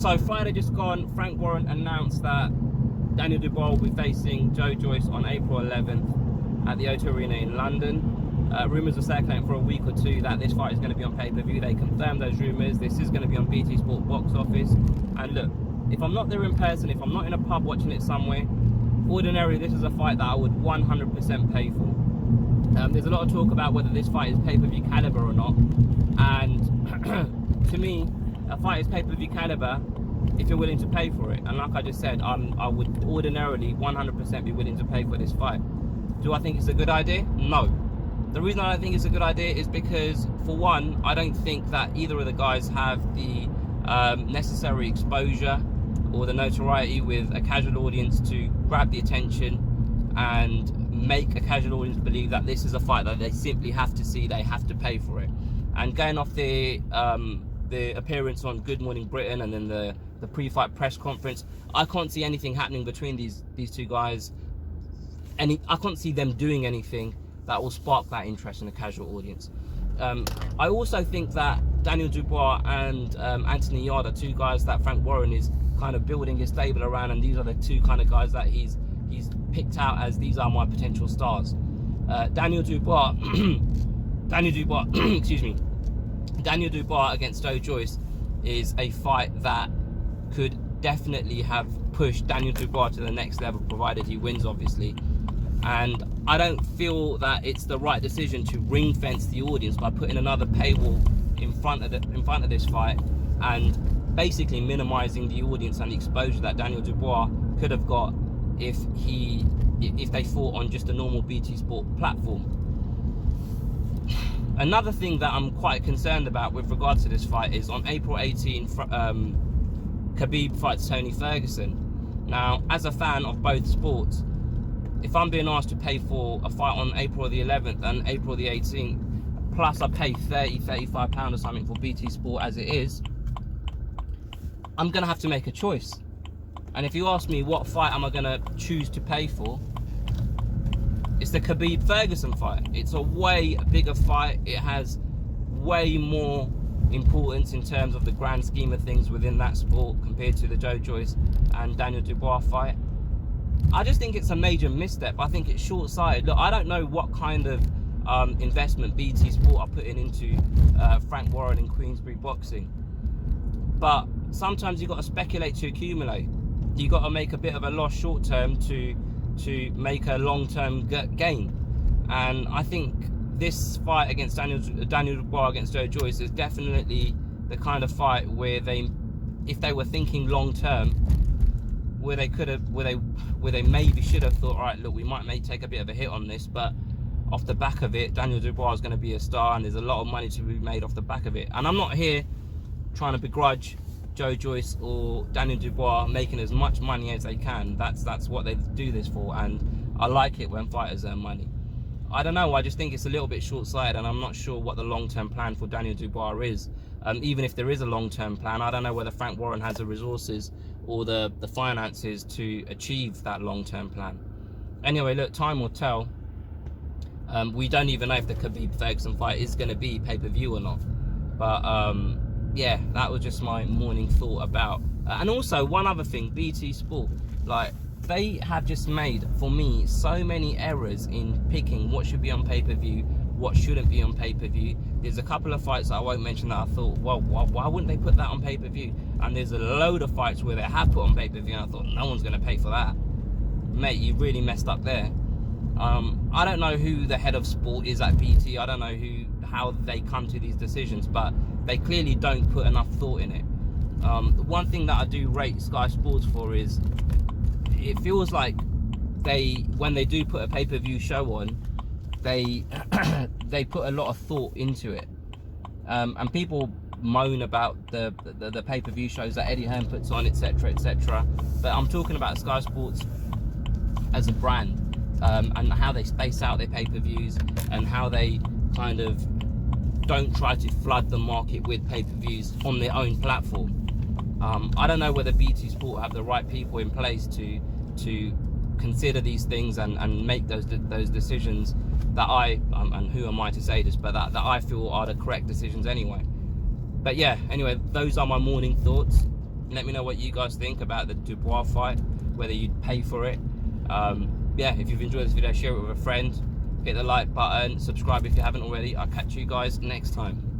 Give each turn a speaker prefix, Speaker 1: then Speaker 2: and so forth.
Speaker 1: So Friday just gone, Frank Warren announced that Daniel Dubois will be facing Joyce on April 11th at the O2 Arena in London. Rumours are circulating for a week or two that this fight is going to be on pay-per-view. They confirmed those rumours. This is going to be on BT Sport box office. And look, if I'm not there in person, if I'm not in a pub watching it somewhere, ordinarily this is a fight that I would 100% pay for. There's a lot of talk about whether this fight is pay-per-view caliber or not. And to me, a fight is pay-per-view caliber if you're willing to pay for it. And like I just said, I would ordinarily 100% be willing to pay for this fight. Do I think it's a good idea? No. The reason I don't think it's a good idea is because, for one, I don't think that either of the guys have the necessary exposure or the notoriety with a casual audience to grab the attention and make a casual audience believe that this is a fight that they simply have to see, they have to pay for it. And going off the appearance on Good Morning Britain and then the pre-fight press conference, I can't see anything happening between these two guys. I can't see them doing anything that will spark that interest in a casual audience. I also think that Daniel Dubois and Anthony Yarde are two guys that Frank Warren is kind of building his stable around, and these are the two kind of guys that he's picked out as these are my potential stars. Daniel Dubois, excuse me, Daniel Dubois against Joyce is a fight that could definitely have pushed Daniel Dubois to the next level, provided he wins, obviously. And I don't feel that it's the right decision to ring fence the audience by putting another paywall in front of this fight and basically minimizing the audience and the exposure that Daniel Dubois could have got if they fought on just a normal BT Sport platform. Another thing that I'm quite concerned about with regards to this fight is on April 18, Khabib fights Tony Ferguson. Now, as a fan of both sports, if I'm being asked to pay for a fight on April the 11th and April the 18th, plus I pay £35 or something for BT Sport as it is, I'm going to have to make a choice. And if you ask me what fight am I going to choose to pay for, it's the Khabib Ferguson fight. It's a way bigger fight. It has way more importance in terms of the grand scheme of things within that sport compared to the Joyce and Daniel Dubois fight. I just think it's a major misstep. I think it's short-sighted. Look, I don't know what kind of investment BT Sport are putting into Frank Warren and Queensberry boxing, but sometimes you've got to speculate to accumulate. You've got to make a bit of a loss short-term to make a long-term gain. And I think this fight against Daniel Dubois against Joyce is definitely the kind of fight where if they were thinking long-term, where they maybe should have thought, all right, look, we may take a bit of a hit on this, but off the back of it, Daniel Dubois is going to be a star, and there's a lot of money to be made off the back of it. And I'm not here trying to begrudge Joyce or Daniel Dubois making as much money as they can. That's what they do this for, and I like it when fighters earn money. I don't know, I just think it's a little bit short-sighted, and I'm not sure what the long-term plan for Daniel Dubois is. Even if there is a long-term plan, I don't know whether Frank Warren has the resources or the finances to achieve that long-term plan. Anyway, look, time will tell. We don't even know if the Khabib Ferguson fight is going to be pay-per-view or not. But yeah, that was just my morning thought about. And also, one other thing, BT Sport, like, they have just made, for me, so many errors in picking what should be on pay-per-view, what shouldn't be on pay-per-view. There's a couple of fights that I won't mention that I thought, well, why wouldn't they put that on pay-per-view? And there's a load of fights where they have put on pay-per-view and I thought, no one's going to pay for that. Mate, you really messed up there. I don't know who the head of sport is at BT. I don't know how they come to these decisions, but they clearly don't put enough thought in it. One thing that I do rate Sky Sports for is it feels like when they do put a pay-per-view show on, they put a lot of thought into it. And people moan about the pay-per-view shows that Eddie Hearn puts on, etc., etc. But I'm talking about Sky Sports as a brand, and how they space out their pay-per-views and how they kind of don't try to flood the market with pay-per-views on their own platform. I don't know whether BT Sport have the right people in place to consider these things and make those decisions that and who am I to say this, but that I feel are the correct decisions anyway. But yeah, anyway, those are my morning thoughts. Let me know what you guys think about the Dubois fight, whether you'd pay for it. Yeah, if you've enjoyed this video, share it with a friend, hit the like button, subscribe if you haven't already. I'll catch you guys next time.